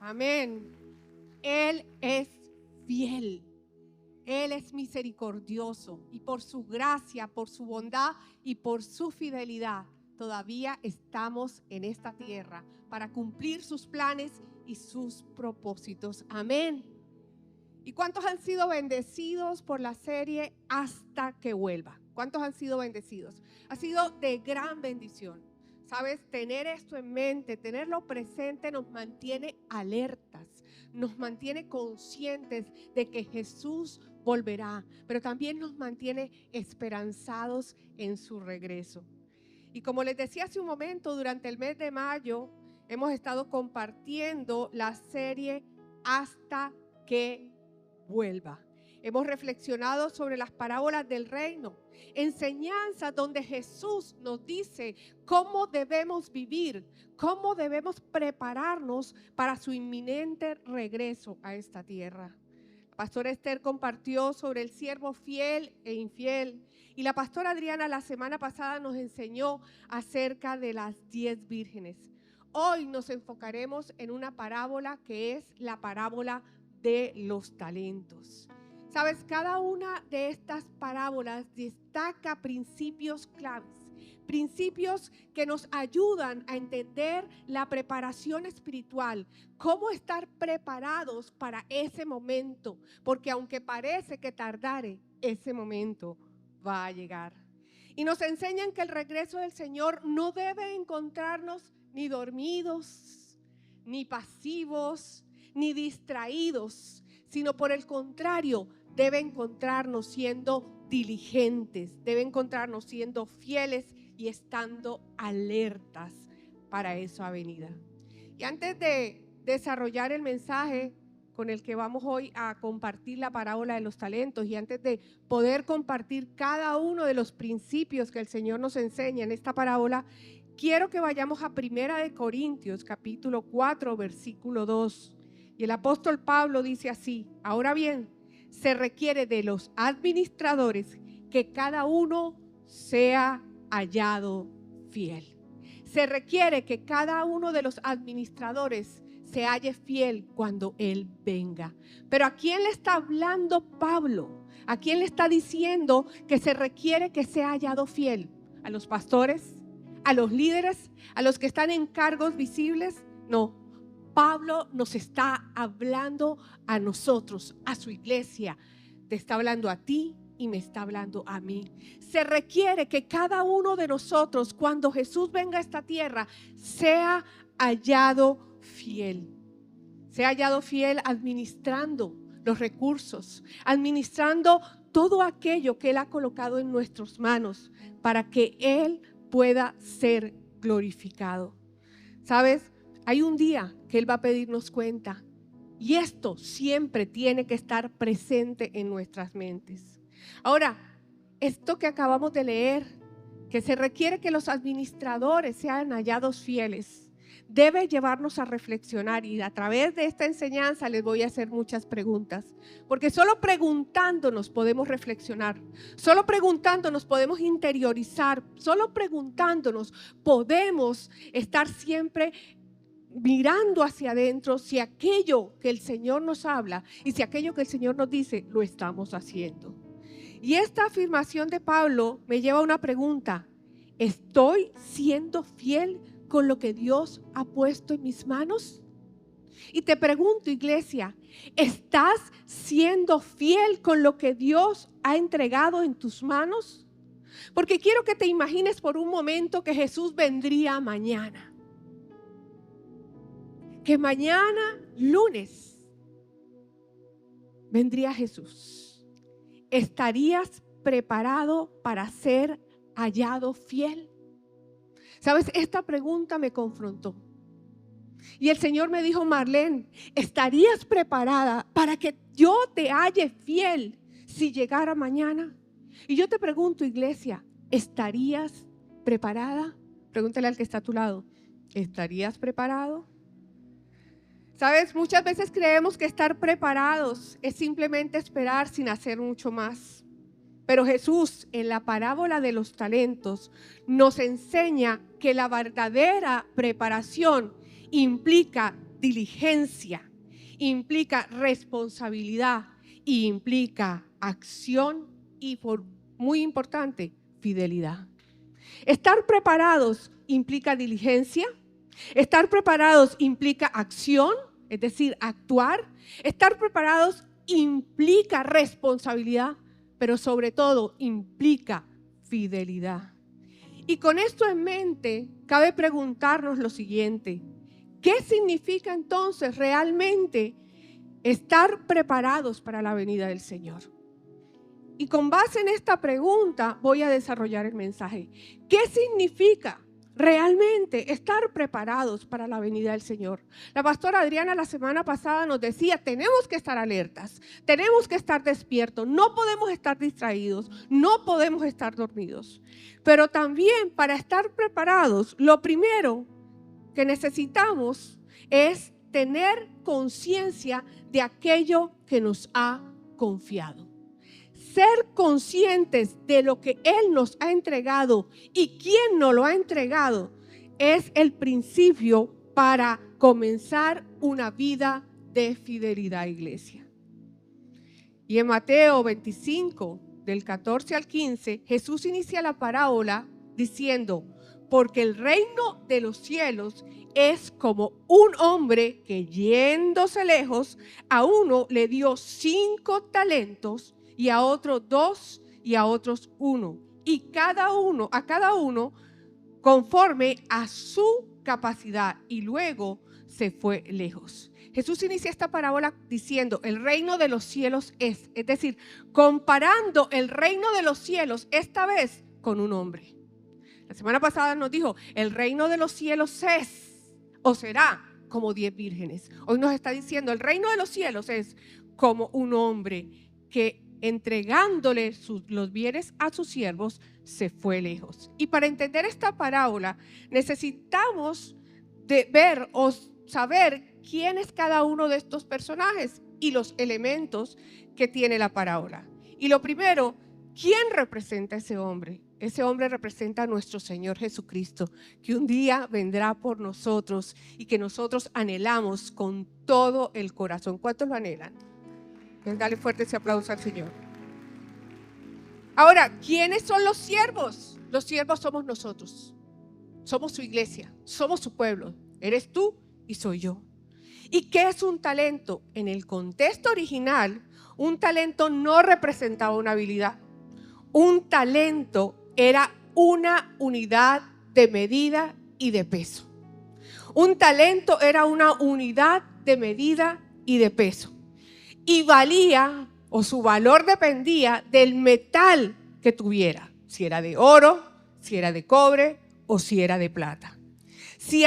Amén. Él es fiel. Él es misericordioso y por su gracia, por su bondad y por su fidelidad, todavía estamos en esta tierra para cumplir sus planes y sus propósitos. Amén. ¿Y cuántos han sido bendecidos por la serie Hasta que vuelva? ¿Cuántos han sido bendecidos? Ha sido de gran bendición. ¿Sabes? Tener esto en mente, tenerlo presente nos mantiene alertas, nos mantiene conscientes de que Jesús volverá, pero también nos mantiene esperanzados en su regreso. Y como les decía hace un momento, durante el mes de mayo hemos estado compartiendo la serie Hasta que vuelva. Hemos reflexionado sobre las parábolas del reino, enseñanzas donde Jesús nos dice cómo debemos vivir, cómo debemos prepararnos para su inminente regreso a esta tierra. La pastora Esther compartió sobre el siervo fiel e infiel, y la pastora Adriana la semana pasada nos enseñó acerca de las 10 vírgenes. Hoy nos enfocaremos en una parábola que es la parábola de los talentos. Sabes, cada una de estas parábolas destaca principios claves, principios que nos ayudan a entender la preparación espiritual, cómo estar preparados para ese momento, porque aunque parece que tardare, ese momento va a llegar. Y nos enseñan que el regreso del Señor no debe encontrarnos ni dormidos, ni pasivos, ni distraídos, sino por el contrario, debe encontrarnos siendo diligentes, debe encontrarnos siendo fieles y estando alertas para esa venida. Y antes de desarrollar el mensaje con el que vamos hoy a compartir la parábola de los talentos, y antes de poder compartir cada uno de los principios que el Señor nos enseña en esta parábola, quiero que vayamos a 1 Corintios capítulo 4 versículo 2. Y el apóstol Pablo dice así: ahora bien, se requiere de los administradores que cada uno sea hallado fiel. Se requiere que cada uno de los administradores se halle fiel cuando Él venga. Pero ¿a quién le está hablando Pablo? ¿A quién le está diciendo que se requiere que sea hallado fiel? ¿A los pastores? ¿A los líderes? ¿A los que están en cargos visibles? No. Pablo nos está hablando a nosotros, a su iglesia. Te está hablando a ti y me está hablando a mí. Se requiere que cada uno de nosotros, cuando Jesús venga a esta tierra, sea hallado fiel. Sea hallado fiel administrando los recursos, administrando todo aquello que Él ha colocado en nuestras manos para que Él pueda ser glorificado. ¿Sabes? Hay un día que Él va a pedirnos cuenta, y esto siempre tiene que estar presente en nuestras mentes. Ahora, esto que acabamos de leer, que se requiere que los administradores sean hallados fieles, debe llevarnos a reflexionar, y a través de esta enseñanza les voy a hacer muchas preguntas, porque solo preguntándonos podemos reflexionar, solo preguntándonos podemos interiorizar, solo preguntándonos podemos estar siempre mirando hacia adentro si aquello que el Señor nos habla y si aquello que el Señor nos dice lo estamos haciendo. Y esta afirmación de Pablo me lleva a una pregunta: ¿estoy siendo fiel con lo que Dios ha puesto en mis manos? Y te pregunto, iglesia, ¿estás siendo fiel con lo que Dios ha entregado en tus manos? Porque quiero que te imagines por un momento que Jesús vendría mañana. Que mañana, lunes, vendría Jesús. ¿Estarías preparado para ser hallado fiel? ¿Sabes? Esta pregunta me confrontó. Y el Señor me dijo: Marlene, ¿estarías preparada para que yo te halle fiel si llegara mañana? Y yo te pregunto, iglesia, ¿estarías preparada? Pregúntale al que está a tu lado: ¿estarías preparado? ¿Sabes? Muchas veces creemos que estar preparados es simplemente esperar sin hacer mucho más. Pero Jesús, en la parábola de los talentos, nos enseña que la verdadera preparación implica diligencia, implica responsabilidad y implica acción y, muy importante, fidelidad. Estar preparados implica diligencia. Estar preparados implica acción, es decir, actuar. Estar preparados implica responsabilidad, pero sobre todo implica fidelidad. Y con esto en mente, cabe preguntarnos lo siguiente: ¿qué significa entonces realmente estar preparados para la venida del Señor? Y con base en esta pregunta voy a desarrollar el mensaje. ¿Qué significa realmente estar preparados para la venida del Señor? La pastora Adriana la semana pasada nos decía, tenemos que estar alertas, tenemos que estar despiertos, no podemos estar distraídos, no podemos estar dormidos. Pero también para estar preparados, lo primero que necesitamos es tener conciencia de aquello que nos ha confiado. Ser conscientes de lo que Él nos ha entregado y quién nos lo ha entregado es el principio para comenzar una vida de fidelidad, iglesia. Y en Mateo 25, del 14 al 15, Jesús inicia la parábola diciendo: porque el reino de los cielos es como un hombre que, yéndose lejos, a uno le dio 5 talentos, y a otro 2, y a otros 1, y a cada uno conforme a su capacidad, y luego se fue lejos. Jesús inicia esta parábola diciendo: el reino de los cielos es decir, comparando el reino de los cielos esta vez con un hombre. La semana pasada nos dijo: el reino de los cielos es o será como 10 vírgenes. Hoy nos está diciendo: el reino de los cielos es como un hombre que, entregándole los bienes a sus siervos, se fue lejos. Y para entender esta parábola necesitamos de ver o saber quién es cada uno de estos personajes y los elementos que tiene la parábola. Y lo primero, ¿quién representa a ese hombre? Ese hombre representa a nuestro Señor Jesucristo, que un día vendrá por nosotros y que nosotros anhelamos con todo el corazón. ¿Cuántos lo anhelan? Pues dale fuerte ese aplauso al Señor. Ahora, ¿quiénes son los siervos? Los siervos somos nosotros. Somos su iglesia, somos su pueblo. Eres tú y soy yo. ¿Y qué es un talento? En el contexto original, un talento no representaba una habilidad. Un talento era una unidad de medida y de peso. Un talento era una unidad de medida y de peso. Y valía, o su valor dependía del metal que tuviera. Si era de oro, si era de cobre o si era de plata. Si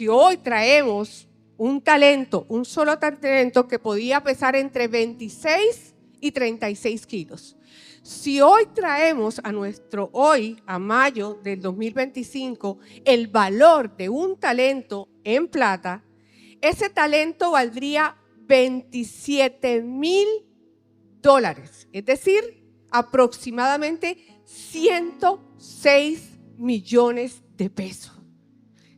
hoy traemos un talento, un solo talento que podía pesar entre 26 y 36 kilos. Si hoy traemos a mayo del 2025, el valor de un talento en plata, ese talento valdría $27,000, es decir, aproximadamente 106 millones de pesos.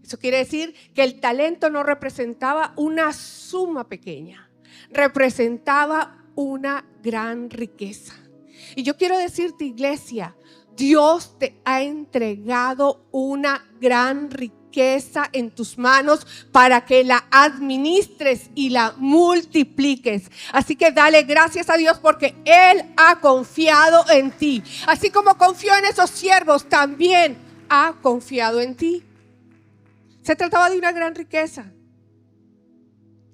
Eso quiere decir que el talento no representaba una suma pequeña, representaba una gran riqueza. Y yo quiero decirte, iglesia, Dios te ha entregado una gran riqueza en tus manos para que la administres y la multipliques. Así que dale gracias a Dios porque Él ha confiado en ti. Así como confió en esos siervos, también ha confiado en ti. Se trataba de una gran riqueza.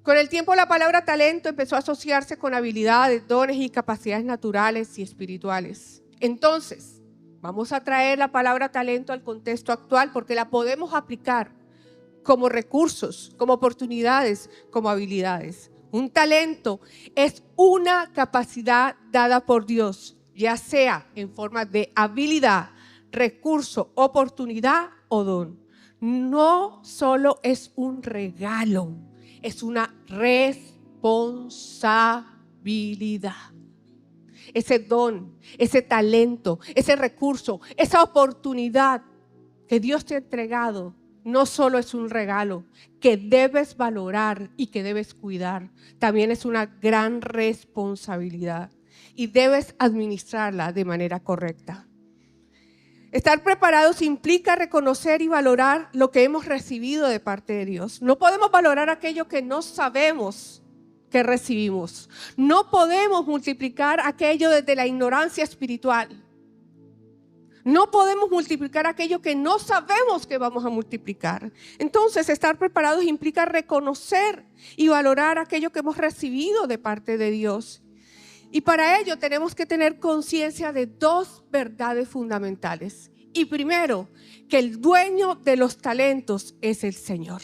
Con el tiempo la palabra talento empezó a asociarse con habilidades, dones y capacidades naturales y espirituales. Entonces, vamos a traer la palabra talento al contexto actual porque la podemos aplicar como recursos, como oportunidades, como habilidades. Un talento es una capacidad dada por Dios, ya sea en forma de habilidad, recurso, oportunidad o don. No solo es un regalo, es una responsabilidad. Ese don, ese talento, ese recurso, esa oportunidad que Dios te ha entregado, no solo es un regalo que debes valorar y que debes cuidar, también es una gran responsabilidad y debes administrarla de manera correcta. Estar preparados implica reconocer y valorar lo que hemos recibido de parte de Dios. No podemos valorar aquello que no sabemos que recibimos. No podemos multiplicar aquello desde la ignorancia espiritual. No podemos multiplicar aquello que no sabemos que vamos a multiplicar. Entonces, estar preparados implica reconocer y valorar aquello que hemos recibido de parte de Dios. Y para ello tenemos que tener conciencia de dos verdades fundamentales. Y primero, que el dueño de los talentos es el Señor.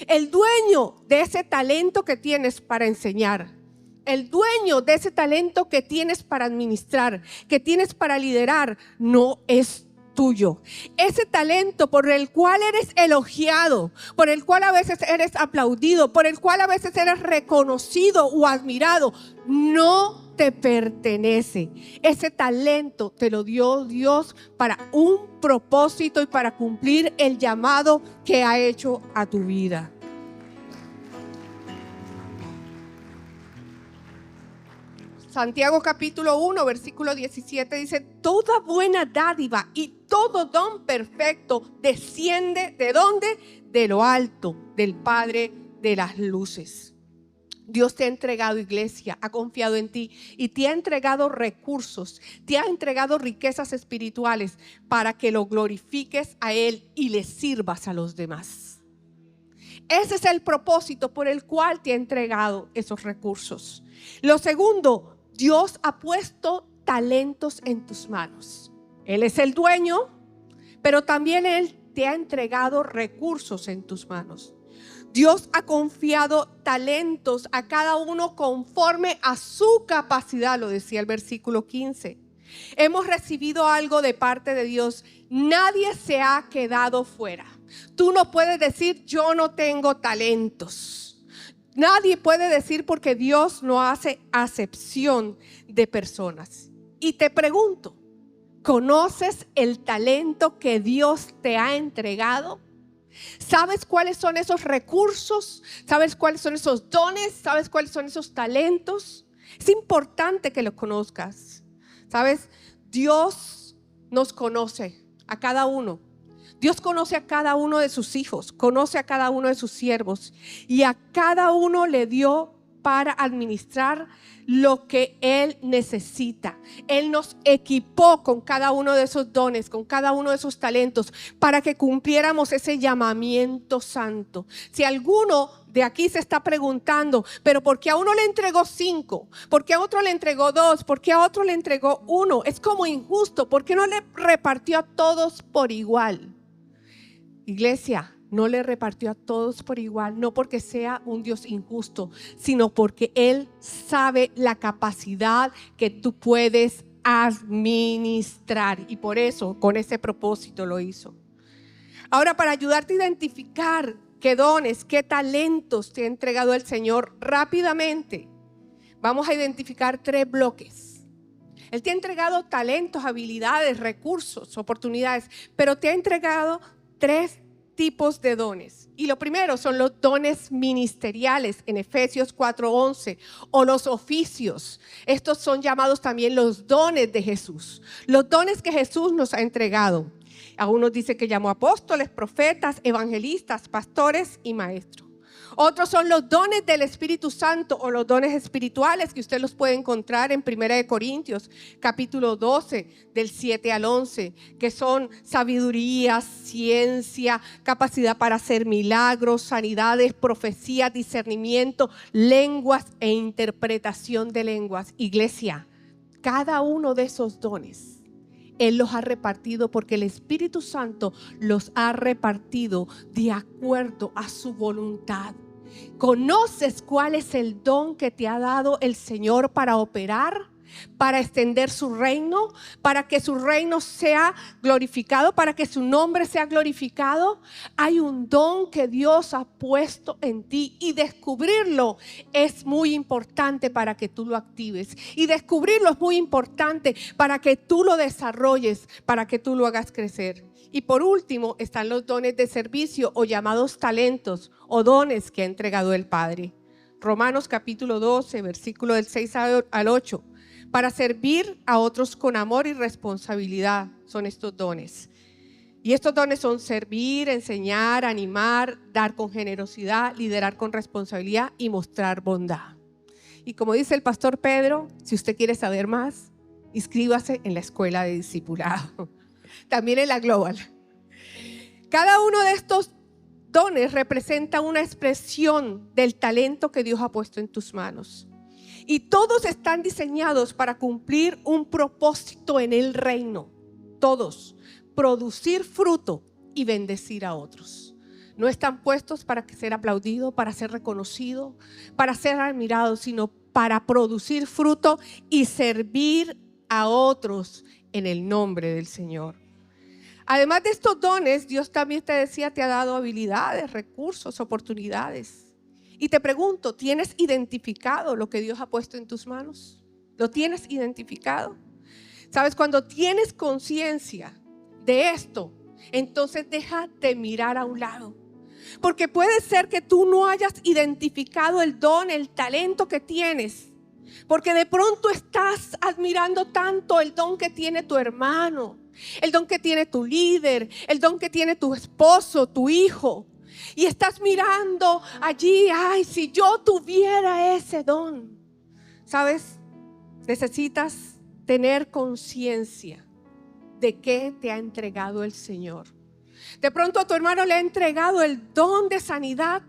El dueño de ese talento que tienes para enseñar, el dueño de ese talento que tienes para administrar, que tienes para liderar, no es tuyo. Ese talento por el cual eres elogiado, por el cual a veces eres aplaudido, por el cual a veces eres reconocido o admirado, no te pertenece. Ese talento te lo dio Dios para un propósito y para cumplir el llamado que ha hecho a tu vida. Santiago capítulo 1, versículo 17 dice: toda buena dádiva y todo don perfecto desciende ¿de dónde? De lo alto, del Padre de las luces. Dios te ha entregado, iglesia, ha confiado en ti y te ha entregado recursos, te ha entregado riquezas espirituales para que lo glorifiques a Él y le sirvas a los demás. Ese es el propósito por el cual te ha entregado esos recursos. Lo segundo, Dios ha puesto talentos en tus manos. Él es el dueño, pero también Él te ha entregado recursos en tus manos. Dios ha confiado talentos a cada uno conforme a su capacidad, lo decía el versículo 15. Hemos recibido algo de parte de Dios. Nadie se ha quedado fuera. Tú no puedes decir: yo no tengo talentos. Nadie puede decir, porque Dios no hace acepción de personas. Y te pregunto, ¿conoces el talento que Dios te ha entregado? ¿Sabes cuáles son esos recursos? ¿Sabes cuáles son esos dones? ¿Sabes cuáles son esos talentos? Es importante que los conozcas. ¿Sabes? Dios nos conoce a cada uno. Dios conoce a cada uno de sus hijos, conoce a cada uno de sus siervos y a cada uno le dio para administrar lo que Él necesita. Él nos equipó con cada uno de esos dones, con cada uno de esos talentos para que cumpliéramos ese llamamiento santo. Si alguno de aquí se está preguntando: pero ¿por qué a uno le entregó 5? ¿Por qué a otro le entregó 2? ¿Por qué a otro le entregó 1? Es como injusto. ¿Por qué no le repartió a todos por igual? Iglesia, no le repartió a todos por igual, no porque sea un Dios injusto, sino porque Él sabe la capacidad que tú puedes administrar, y por eso, con ese propósito lo hizo. Ahora, para ayudarte a identificar qué dones, qué talentos te ha entregado el Señor, rápidamente vamos a identificar 3 bloques. Él te ha entregado talentos, habilidades, recursos, oportunidades, pero te ha entregado 3 tipos de dones. Y lo primero son los dones ministeriales en Efesios 4:11, o los oficios. Estos son llamados también los dones de Jesús. Los dones que Jesús nos ha entregado. Algunos dicen que llamó apóstoles, profetas, evangelistas, pastores y maestros. Otros son los dones del Espíritu Santo, o los dones espirituales, que usted los puede encontrar en 1 Corintios capítulo 12 del 7 al 11, que son sabiduría, ciencia, capacidad para hacer milagros, sanidades, profecía, discernimiento, lenguas e interpretación de lenguas. Iglesia, cada uno de esos dones Él los ha repartido porque el Espíritu Santo los ha repartido de acuerdo a su voluntad. ¿Conoces cuál es el don que te ha dado el Señor para operar? para extender su reino, para que su reino sea glorificado, para que su nombre sea glorificado. Hay un don que Dios ha puesto en ti y descubrirlo es muy importante para que tú lo actives. Y descubrirlo es muy importante para que tú lo desarrolles, para que tú lo hagas crecer. Y por último están los dones de servicio o llamados talentos o dones que ha entregado el Padre. Romanos capítulo 12, versículo del 6 al 8. Para servir a otros con amor y responsabilidad son estos dones. Y estos dones son servir, enseñar, animar, dar con generosidad, liderar con responsabilidad y mostrar bondad. Y como dice el pastor Pedro, si usted quiere saber más, inscríbase en la escuela de discipulado. También en la Global. Cada uno de estos dones representa una expresión del talento que Dios ha puesto en tus manos. Y todos están diseñados para cumplir un propósito en el reino. Todos. Producir fruto y bendecir a otros. No están puestos para ser aplaudidos, para ser reconocidos, para ser admirados, sino para producir fruto y servir a otros en el nombre del Señor. Además de estos dones, Dios también te decía, te ha dado habilidades, recursos, oportunidades. Y te pregunto, ¿tienes identificado lo que Dios ha puesto en tus manos? ¿Lo tienes identificado? ¿Sabes? Cuando tienes conciencia de esto, entonces deja de mirar a un lado. Porque puede ser que tú no hayas identificado el don, el talento que tienes. Porque de pronto estás admirando tanto el don que tiene tu hermano, el don que tiene tu líder, el don que tiene tu esposo, tu hijo. Y estás mirando allí, ay, si yo tuviera ese don. ¿Sabes? Necesitas tener conciencia de qué te ha entregado el Señor. De pronto a tu hermano le ha entregado el don de sanidad,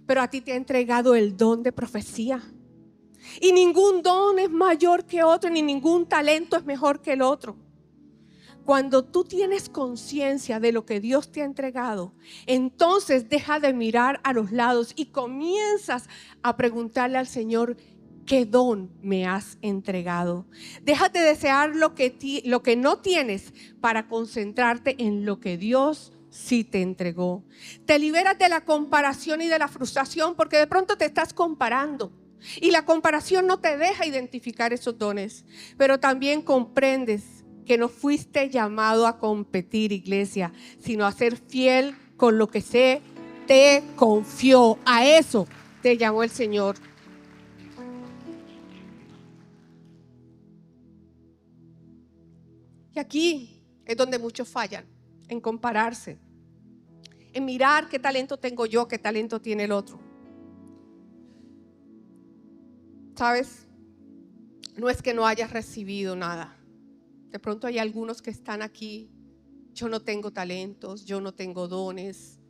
pero a ti te ha entregado el don de profecía. Y ningún don es mayor que otro, ni ningún talento es mejor que el otro. Cuando tú tienes conciencia de lo que Dios te ha entregado, entonces deja de mirar a los lados y comienzas a preguntarle al Señor, ¿qué don me has entregado? Déjate desear lo que no tienes para concentrarte en lo que Dios sí te entregó. Te liberas de la comparación y de la frustración porque de pronto te estás comparando. Y la comparación no te deja identificar esos dones, pero también comprendes que no fuiste llamado a competir, iglesia, sino a ser fiel con lo que se te confió. A eso te llamó el Señor. Y aquí es donde muchos fallan, en compararse, en mirar qué talento tengo yo, qué talento tiene el otro. ¿Sabes? No es que no hayas recibido nada. De pronto hay algunos que están aquí, yo no tengo talentos, yo no tengo dones,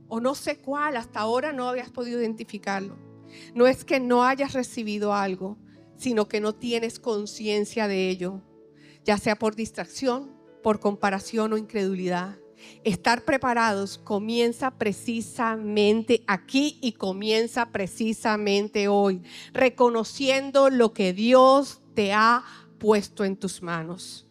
o no sé cuál, hasta ahora no habías podido identificarlo. No es que no hayas recibido algo, sino que no tienes conciencia de ello, ya sea por distracción, por comparación o incredulidad. Estar preparados comienza precisamente aquí y comienza precisamente hoy, reconociendo lo que Dios te ha puesto en tus manos.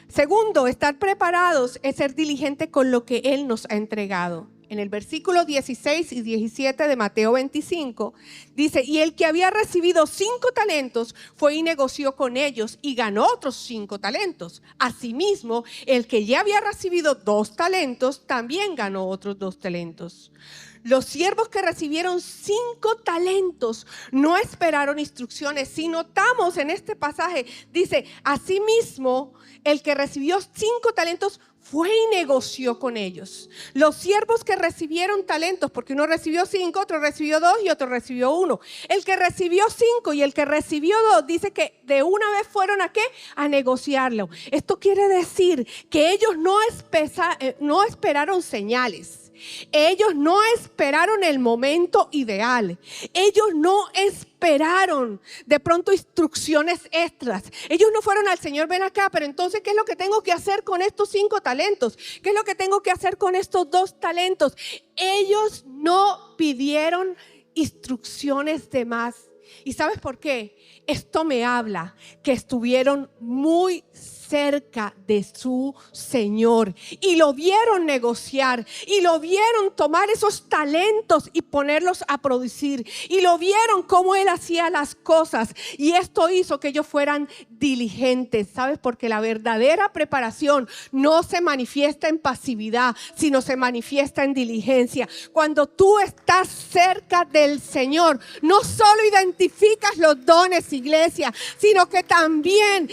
Segundo, estar preparados es ser diligente con lo que Él nos ha entregado. En el versículo 16 y 17 de Mateo 25 dice, y el que había recibido 5 talentos fue y negoció con ellos y ganó otros 5 talentos. Asimismo, el que ya había recibido 2 talentos también ganó otros 2 talentos. Los siervos que recibieron 5 talentos no esperaron instrucciones. Si notamos en este pasaje, dice, asimismo, el que recibió 5 talentos fue y negoció con ellos. Los siervos que recibieron talentos, porque uno recibió 5, otro recibió 2 y otro recibió 1. El que recibió 5 y el que recibió 2, dice que de una vez fueron ¿a qué? A negociarlo. Esto quiere decir que ellos no esperaron señales. Ellos no esperaron el momento ideal. Ellos no esperaron de pronto instrucciones extras. Ellos no fueron al Señor, ven acá, pero entonces ¿qué es lo que tengo que hacer con estos 5 talentos? ¿Qué es lo que tengo que hacer con estos 2 talentos? Ellos no pidieron instrucciones de más. ¿Y sabes por qué? Esto me habla que estuvieron muy cerca de su Señor y lo vieron negociar y lo vieron tomar esos talentos y ponerlos a producir y lo vieron cómo Él hacía las cosas, y esto hizo que ellos fueran diligentes. ¿Sabes? Porque la verdadera preparación no se manifiesta en pasividad, sino se manifiesta en diligencia. Cuando tú estás cerca del Señor, no solo identificas los dones, iglesia, sino que también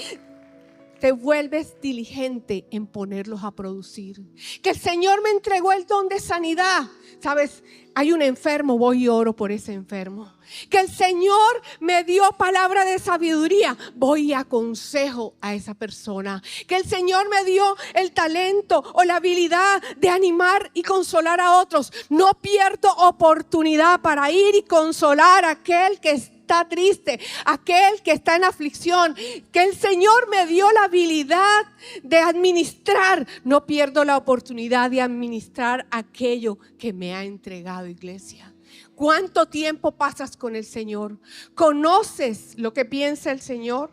te vuelves diligente en ponerlos a producir. Que el Señor me entregó el don de sanidad. ¿Sabes? Hay un enfermo, voy y oro por ese enfermo. Que el Señor me dio palabra de sabiduría, voy y aconsejo a esa persona. Que el Señor me dio el talento o la habilidad de animar y consolar a otros, no pierdo oportunidad para ir y consolar a aquel que está triste, aquel que está en aflicción. Que el Señor me dio la habilidad de administrar, no pierdo la oportunidad de administrar aquello que me ha entregado, iglesia. ¿Cuánto tiempo pasas con el Señor? ¿Conoces lo que piensa el Señor?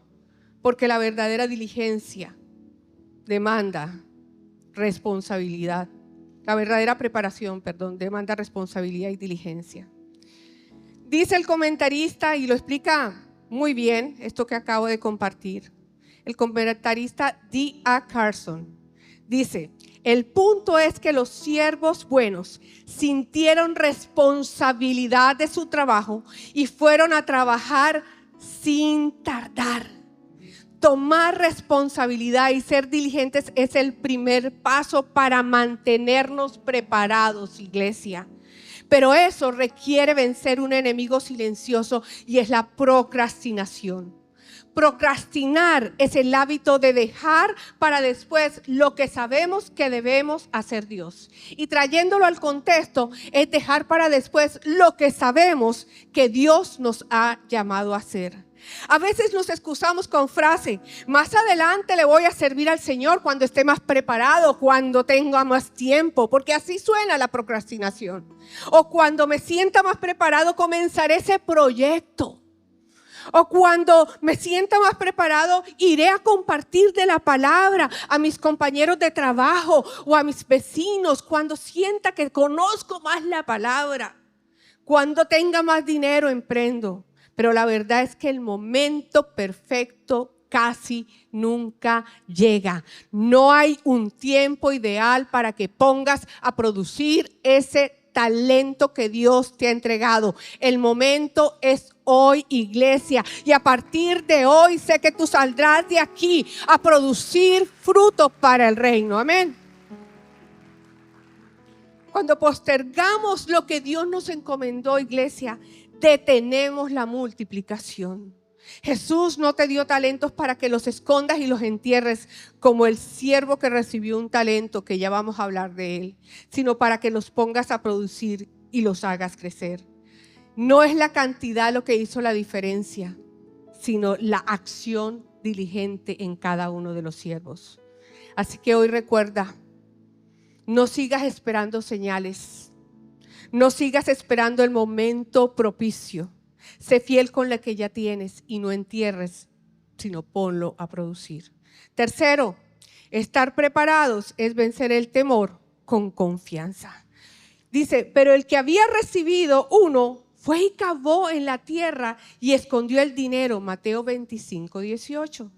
Porque la verdadera diligencia demanda responsabilidad. La verdadera preparación, demanda responsabilidad y diligencia. Dice el comentarista, y lo explica muy bien esto que acabo de compartir, el comentarista D.A. Carson, dice: el punto es que los siervos buenos sintieron responsabilidad de su trabajo y fueron a trabajar sin tardar. Tomar responsabilidad y ser diligentes es el primer paso para mantenernos preparados, iglesia. Pero eso requiere vencer un enemigo silencioso, y es la procrastinación. Procrastinar es el hábito de dejar para después lo que sabemos que debemos hacer Dios. Y trayéndolo al contexto, es dejar para después lo que sabemos que Dios nos ha llamado a hacer. A veces nos excusamos con frase: más adelante le voy a servir al Señor cuando esté más preparado, cuando tenga más tiempo, porque así suena la procrastinación. O cuando me sienta más preparado comenzaré ese proyecto. O cuando me sienta más preparado, iré a compartir de la palabra a mis compañeros de trabajo o a mis vecinos. Cuando sienta que conozco más la palabra. Cuando tenga más dinero, emprendo. Pero la verdad es que el momento perfecto casi nunca llega. No hay un tiempo ideal para que pongas a producir ese talento que Dios te ha entregado. El momento es hoy, iglesia, y a partir de hoy sé que tú saldrás de aquí a producir frutos para el reino. Amén. Cuando postergamos lo que Dios nos encomendó, iglesia, detenemos la multiplicación. Jesús no te dio talentos para que los escondas y los entierres como el siervo que recibió un talento, que ya vamos a hablar de él, sino para que los pongas a producir y los hagas crecer. No es la cantidad lo que hizo la diferencia, sino la acción diligente en cada uno de los siervos. Así que hoy recuerda, no sigas esperando señales, no sigas esperando el momento propicio. Sé fiel con la que ya tienes y no entierres, sino ponlo a producir. Tercero, estar preparados es vencer el temor con confianza. Dice: pero el que había recibido uno fue y cavó en la tierra y escondió el dinero. Mateo 25:18.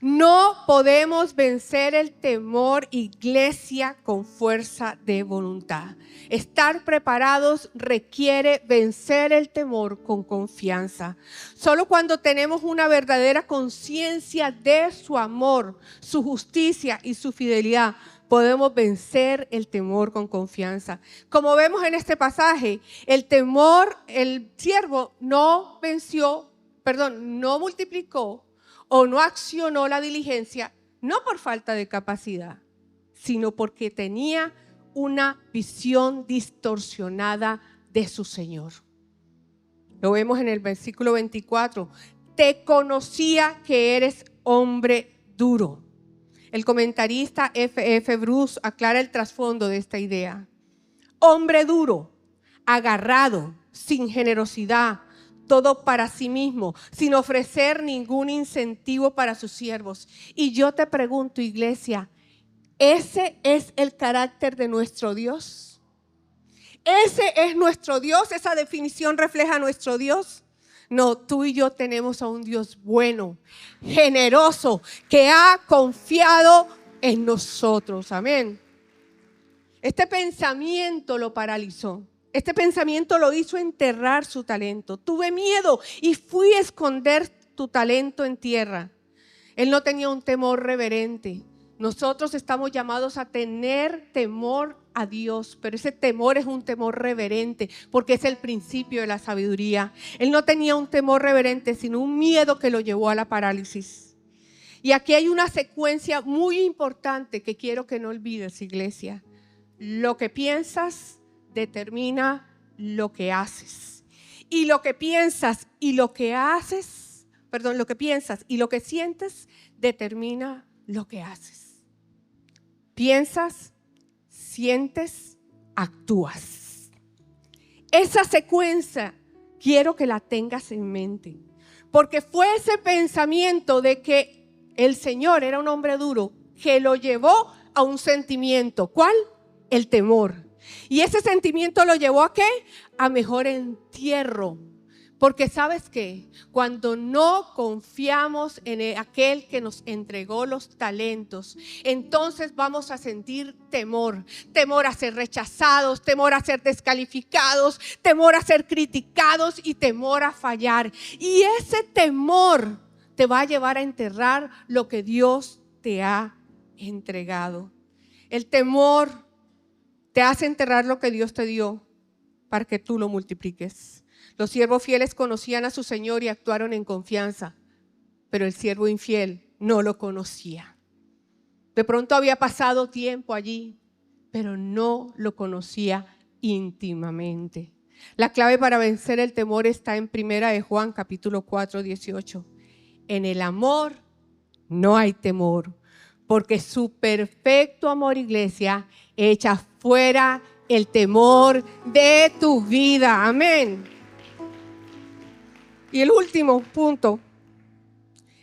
No podemos vencer el temor, iglesia, con fuerza de voluntad. Estar preparados requiere vencer el temor con confianza. Solo cuando tenemos una verdadera conciencia de su amor, su justicia y su fidelidad, podemos vencer el temor con confianza. Como vemos en este pasaje, el temor, el siervo no multiplicó o no accionó la diligencia, no por falta de capacidad, sino porque tenía una visión distorsionada de su Señor. Lo vemos en el versículo 24. Te conocía que eres hombre duro. El comentarista F.F. Bruce aclara el trasfondo de esta idea. Hombre duro, agarrado, sin generosidad, todo para sí mismo, sin ofrecer ningún incentivo para sus siervos. Y yo te pregunto, iglesia, ¿ese es el carácter de nuestro Dios? ¿Ese es nuestro Dios? ¿Esa definición refleja a nuestro Dios? No, tú y yo tenemos a un Dios bueno, generoso, que ha confiado en nosotros. Amén. Este pensamiento lo paralizó. Este pensamiento lo hizo enterrar su talento. Tuve miedo y fui a esconder tu talento en tierra. Él no tenía un temor reverente. Nosotros estamos llamados a tener temor a Dios, pero ese temor es un temor reverente, porque es el principio de la sabiduría. Él no tenía un temor reverente, sino un miedo que lo llevó a la parálisis. Y aquí hay una secuencia muy importante que quiero que no olvides, iglesia. Lo que piensas determina lo que haces. Y lo que piensas y lo que haces, lo que piensas y lo que sientes determina lo que haces. Piensas, sientes, actúas. Esa secuencia quiero que la tengas en mente, porque fue ese pensamiento de que el Señor era un hombre duro que lo llevó a un sentimiento. ¿Cuál? El temor. Y ese sentimiento lo llevó ¿a qué? A mejor entierro. Porque ¿sabes qué? Cuando no confiamos en aquel que nos entregó los talentos, entonces vamos a sentir temor. Temor a ser rechazados, temor a ser descalificados, temor a ser criticados y temor a fallar. Y ese temor te va a llevar a enterrar lo que Dios te ha entregado. El temor te hace enterrar lo que Dios te dio para que tú lo multipliques. Los siervos fieles conocían a su Señor y actuaron en confianza, pero el siervo infiel no lo conocía. De pronto había pasado tiempo allí, pero no lo conocía íntimamente. La clave para vencer el temor está en 1 Juan capítulo 4, 18. En el amor no hay temor, porque su perfecto amor, iglesia, echa fuera el temor de tu vida. Amén. Y el último punto,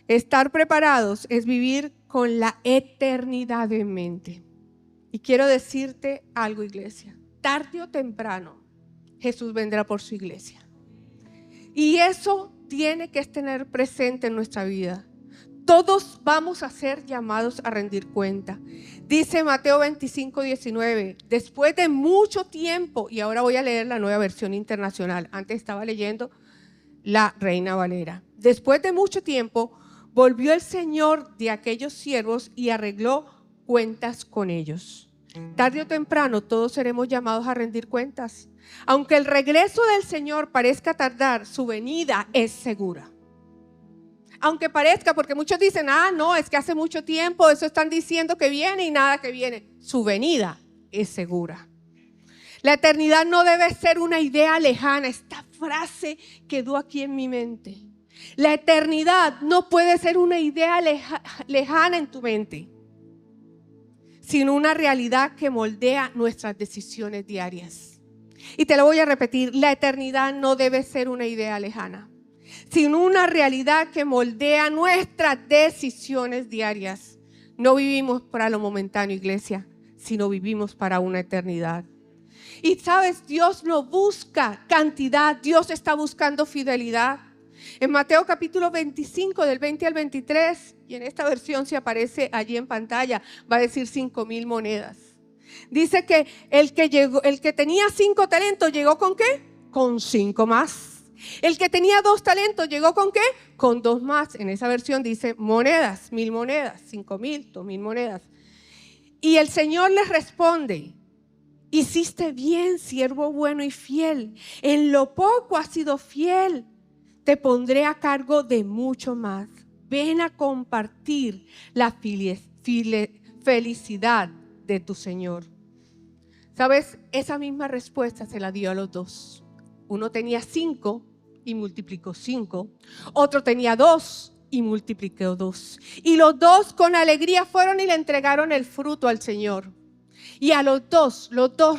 estar preparados es vivir con la eternidad en mente. Y quiero decirte algo, iglesia, tarde o temprano Jesús vendrá por su iglesia. Y eso tiene que tener presente en nuestra vida. Todos vamos a ser llamados a rendir cuenta. Dice Mateo 25, 19, después de mucho tiempo, y ahora voy a leer la Nueva Versión Internacional, antes estaba leyendo la Reina Valera. Después de mucho tiempo, volvió el Señor de aquellos siervos y arregló cuentas con ellos. Tarde o temprano todos seremos llamados a rendir cuentas. Aunque el regreso del Señor parezca tardar, su venida es segura. Aunque parezca, porque muchos dicen, no, es que hace mucho tiempo, eso están diciendo que viene y nada que viene. Su venida es segura. La eternidad no debe ser una idea lejana. Esta frase quedó aquí en mi mente. La eternidad no puede ser una idea lejana en tu mente, sino una realidad que moldea nuestras decisiones diarias. Y te lo voy a repetir, la eternidad no debe ser una idea lejana, sino una realidad que moldea nuestras decisiones diarias. No vivimos para lo momentáneo, iglesia, sino vivimos para una eternidad. Y sabes, Dios no busca cantidad, Dios está buscando fidelidad. En Mateo capítulo 25, del 20 al 23, y en esta versión se aparece allí en pantalla, va a decir 5,000 monedas. Dice que el que tenía 5 talentos, ¿llegó con qué? Con 5 más. El que tenía 2 talentos, ¿llegó con qué? Con 2 más. En esa versión dice monedas, 1,000 monedas, 5,000, 2,000 monedas. Y el Señor les responde: hiciste bien, siervo bueno y fiel. En lo poco has sido fiel, te pondré a cargo de mucho más. Ven a compartir la felicidad de tu Señor. ¿Sabes? Esa misma respuesta se la dio a los 2. Uno tenía 5 y multiplicó 5. Otro tenía 2 y multiplicó 2. Y los 2 con alegría fueron y le entregaron el fruto al Señor. Y a los dos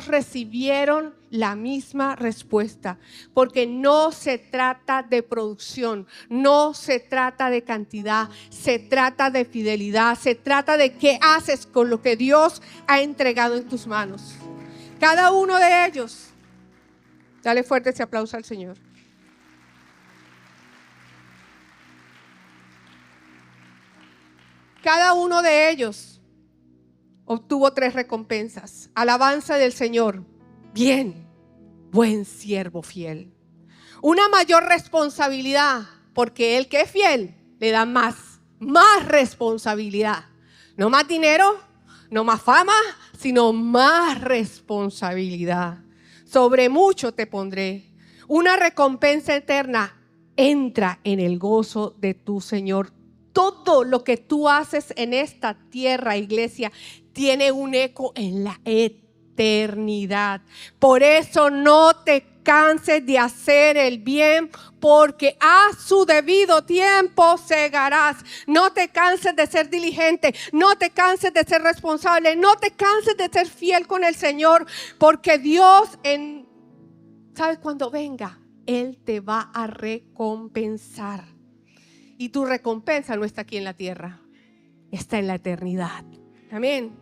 recibieron la misma respuesta, porque no se trata de producción, no se trata de cantidad, se trata de fidelidad, se trata de qué haces con lo que Dios ha entregado en tus manos. Cada uno de ellos, dale fuerte ese aplauso al Señor. Cada uno de ellos obtuvo 3 recompensas. Alabanza del Señor. Bien, buen siervo fiel. Una mayor responsabilidad, porque el que es fiel le da más responsabilidad. No más dinero, no más fama, sino más responsabilidad. Sobre mucho te pondré. Una recompensa eterna. Entra en el gozo de tu Señor. Todo lo que tú haces en esta tierra, iglesia, tiene un eco en la eternidad. Por eso no te canses de hacer el bien, porque a su debido tiempo segarás. No te canses de ser diligente, no te canses de ser responsable, no te canses de ser fiel con el Señor, porque Dios, ¿sabes? Cuando venga, Él te va a recompensar. Y tu recompensa no está aquí en la tierra, está en la eternidad. Amén.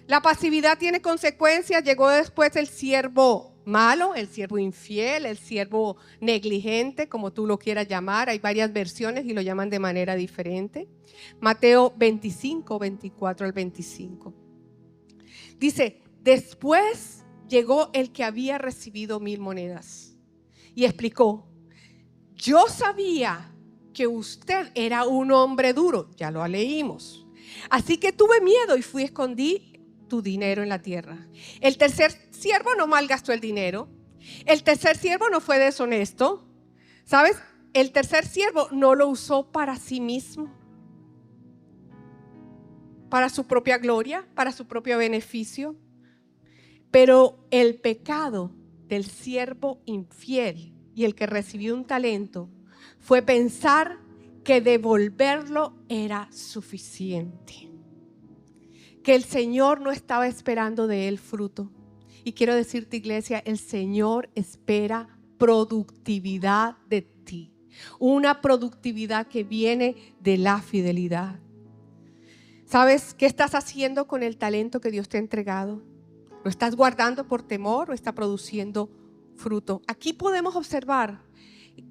La pasividad tiene consecuencias. Llegó después el siervo malo, el siervo infiel, el siervo negligente, como tú lo quieras llamar. Hay varias versiones y lo llaman de manera diferente. Mateo 25, 24 al 25. Dice, después llegó el que había recibido 1000 monedas y explicó, yo sabía que usted era un hombre duro, ya lo leímos. Así que tuve miedo y fui y escondí tu dinero en la tierra. El tercer siervo no malgastó el dinero. El tercer siervo no fue deshonesto. ¿Sabes? El tercer siervo no lo usó para sí mismo, para su propia gloria, para su propio beneficio. Pero el pecado del siervo infiel y el que recibió un talento fue pensar que devolverlo era suficiente, que el Señor no estaba esperando de él fruto. Y quiero decirte, iglesia, el Señor espera productividad de ti, una productividad que viene de la fidelidad. ¿Sabes qué estás haciendo con el talento que Dios te ha entregado? ¿Lo estás guardando por temor o está produciendo fruto? Aquí podemos observar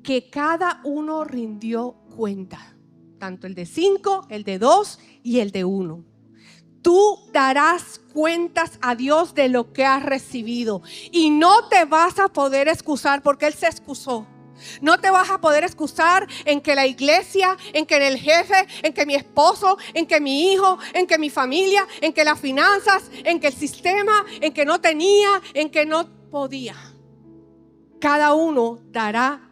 que cada uno rindió cuenta, tanto el de 5, el de 2 y el de 1. Tú darás cuentas a Dios de lo que has recibido y no te vas a poder excusar, porque Él se excusó. No te vas a poder excusar en que la iglesia, en que el jefe, en que mi esposo, en que mi hijo, en que mi familia, en que las finanzas, en que el sistema, en que no tenía, en que no podía. Cada uno dará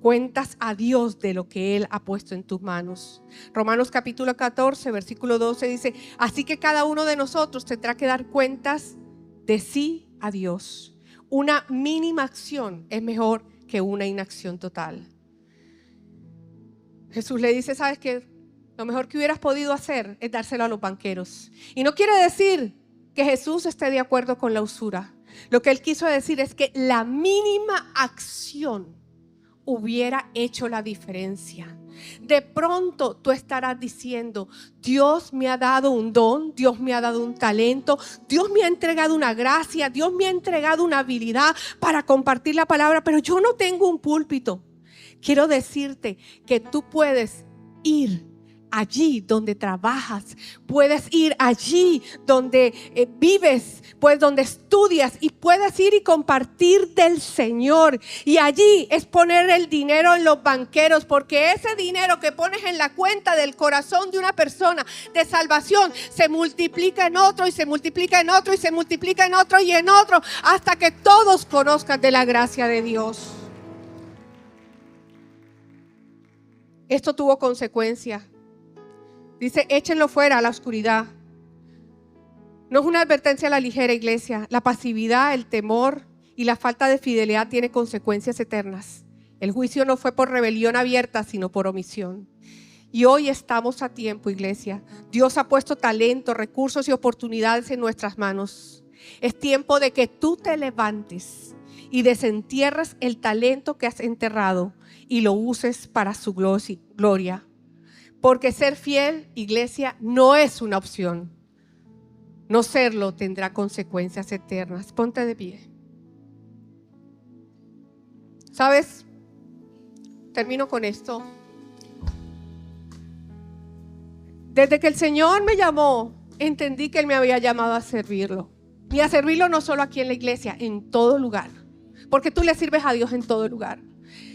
cuentas a Dios de lo que Él ha puesto en tus manos. Romanos capítulo 14, versículo 12 dice, así que cada uno de nosotros tendrá que dar cuentas de sí a Dios. Una mínima acción es mejor que una inacción total. Jesús le dice, ¿sabes qué? Lo mejor que hubieras podido hacer es dárselo a los banqueros. Y no quiere decir que Jesús esté de acuerdo con la usura. Lo que Él quiso decir es que la mínima acción hubiera hecho la diferencia. De pronto tú estarás diciendo, Dios me ha dado un don, Dios me ha dado un talento, Dios me ha entregado una gracia, Dios me ha entregado una habilidad para compartir la palabra, pero yo no tengo un púlpito. Quiero decirte que tú puedes ir allí donde trabajas, puedes ir allí donde vives, pues donde estudias, y puedes ir y compartir del Señor. Y allí es poner el dinero en los banqueros, porque ese dinero que pones en la cuenta del corazón de una persona de salvación se multiplica en otro y se multiplica en otro y se multiplica en otro y en otro, hasta que todos conozcan de la gracia de Dios. Esto tuvo consecuencias. Dice, échenlo fuera a la oscuridad. No es una advertencia a la ligera, iglesia. La pasividad, el temor y la falta de fidelidad tiene consecuencias eternas. El juicio no fue por rebelión abierta, sino por omisión. Y hoy estamos a tiempo, iglesia. Dios ha puesto talento, recursos y oportunidades en nuestras manos. Es tiempo de que tú te levantes y desentierres el talento que has enterrado y lo uses para su gloria. Porque ser fiel, iglesia, no es una opción. No serlo tendrá consecuencias eternas. Ponte de pie. ¿Sabes? Termino con esto. Desde que el Señor me llamó, entendí que Él me había llamado a servirlo. Y a servirlo no solo aquí en la iglesia, en todo lugar. Porque tú le sirves a Dios en todo lugar.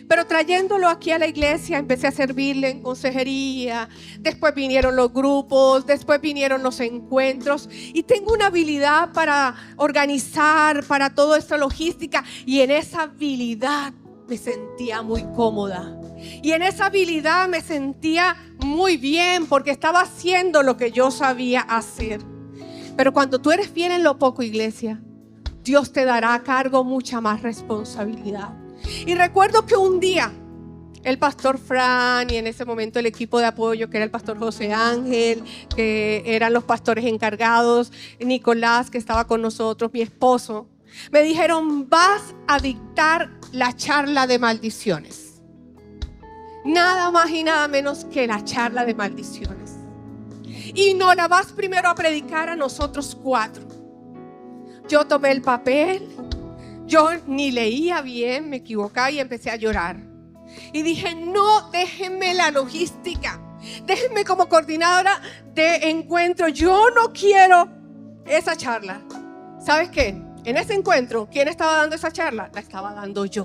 Pero trayéndolo aquí a la iglesia, empecé a servirle en consejería. Después vinieron los grupos, después vinieron los encuentros. Y tengo una habilidad para organizar, para toda esta logística. Y en esa habilidad me sentía muy cómoda. Y en esa habilidad me sentía muy bien porque estaba haciendo lo que yo sabía hacer. Pero cuando tú eres fiel en lo poco, iglesia, Dios te dará a cargo mucha más responsabilidad. Y recuerdo que un día el pastor Fran y en ese momento el equipo de apoyo, que era el pastor José Ángel, que eran los pastores encargados, Nicolás, que estaba con nosotros, mi esposo, me dijeron: vas a dictar la charla de maldiciones. Nada más y nada menos que la charla de maldiciones. Y nos la vas primero a predicar a nosotros 4. Yo tomé el papel, yo ni leía bien, me equivocaba y empecé a llorar. Y dije: no, déjenme la logística, déjenme como coordinadora de encuentro. Yo no quiero esa charla. ¿Sabes qué? En ese encuentro, ¿quién estaba dando esa charla? La estaba dando yo.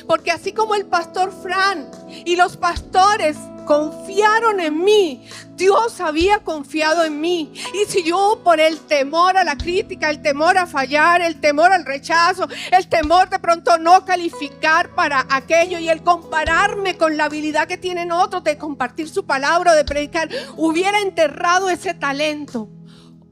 Porque así como el pastor Fran y los pastores confiaron en mí, Dios había confiado en mí. Y si yo, por el temor a la crítica, el temor a fallar, el temor al rechazo, el temor de pronto no calificar para aquello y el compararme con la habilidad que tienen otros de compartir su palabra o de predicar, hubiera enterrado ese talento,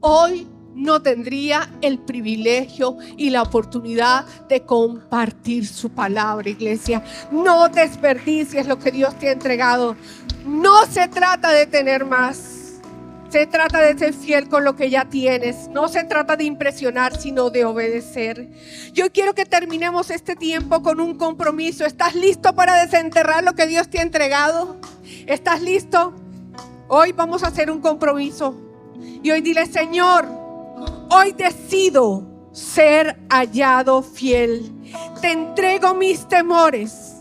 hoy no tendría el privilegio y la oportunidad de compartir su palabra, iglesia. No desperdicies lo que Dios te ha entregado. No se trata de tener más. Se trata de ser fiel con lo que ya tienes. No se trata de impresionar, sino de obedecer. Yo quiero que terminemos este tiempo con un compromiso. ¿Estás listo para desenterrar lo que Dios te ha entregado? ¿Estás listo? Hoy vamos a hacer un compromiso. Y hoy dile: Señor, hoy decido ser hallado fiel. Te entrego mis temores,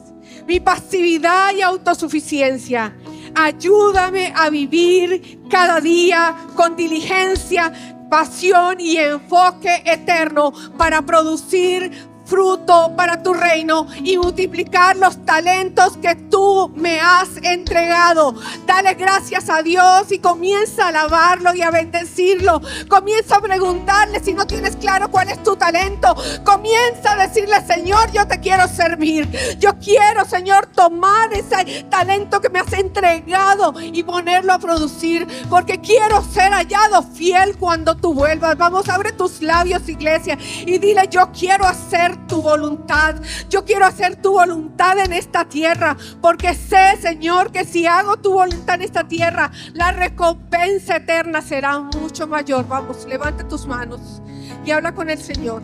mi pasividad y autosuficiencia. Ayúdame a vivir cada día con diligencia, pasión y enfoque eterno para producir fruto para tu reino y multiplicar los talentos que tú me has entregado. Dale gracias a Dios y comienza a alabarlo y a bendecirlo. Comienza a preguntarle si no tienes claro cuál es tu talento. Comienza a decirle: Señor, yo te quiero servir. Yo quiero, Señor, tomar ese talento que me has entregado y ponerlo a producir, porque quiero ser hallado fiel cuando tú vuelvas. Vamos, abre tus labios, iglesia, y dile: yo quiero hacer tu voluntad. Yo quiero hacer tu voluntad en esta tierra, porque sé, Señor, que si hago tu voluntad en esta tierra, la recompensa eterna será mucho mayor. Vamos, levanta tus manos y habla con el Señor.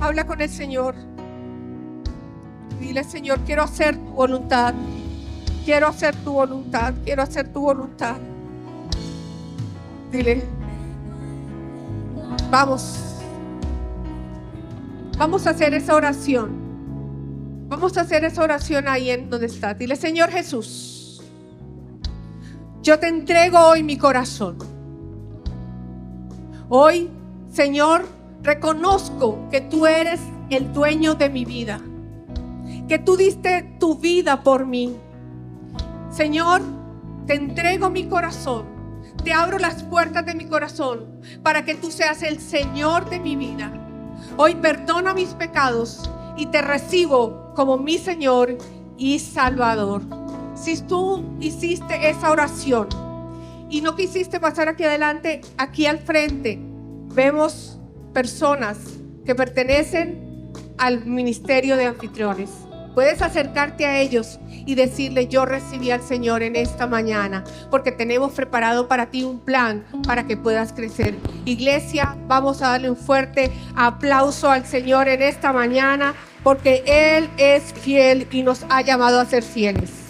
Habla con el Señor. Dile: Señor, quiero hacer tu voluntad. Quiero hacer tu voluntad. Quiero hacer tu voluntad. Dile: vamos. Vamos a hacer esa oración. Vamos a hacer esa oración ahí en donde está. Dile: Señor Jesús, yo te entrego hoy mi corazón. Hoy, Señor, reconozco que tú eres el dueño de mi vida, que tú diste tu vida por mí. Señor, te entrego mi corazón. Te abro las puertas de mi corazón para que tú seas el Señor de mi vida. Hoy perdona mis pecados y te recibo como mi Señor y Salvador. Si tú hiciste esa oración y no quisiste pasar aquí adelante, aquí al frente vemos personas que pertenecen al ministerio de anfitriones. Puedes acercarte a ellos y decirle: yo recibí al Señor en esta mañana, porque tenemos preparado para ti un plan para que puedas crecer. Iglesia, vamos a darle un fuerte aplauso al Señor en esta mañana, porque Él es fiel y nos ha llamado a ser fieles.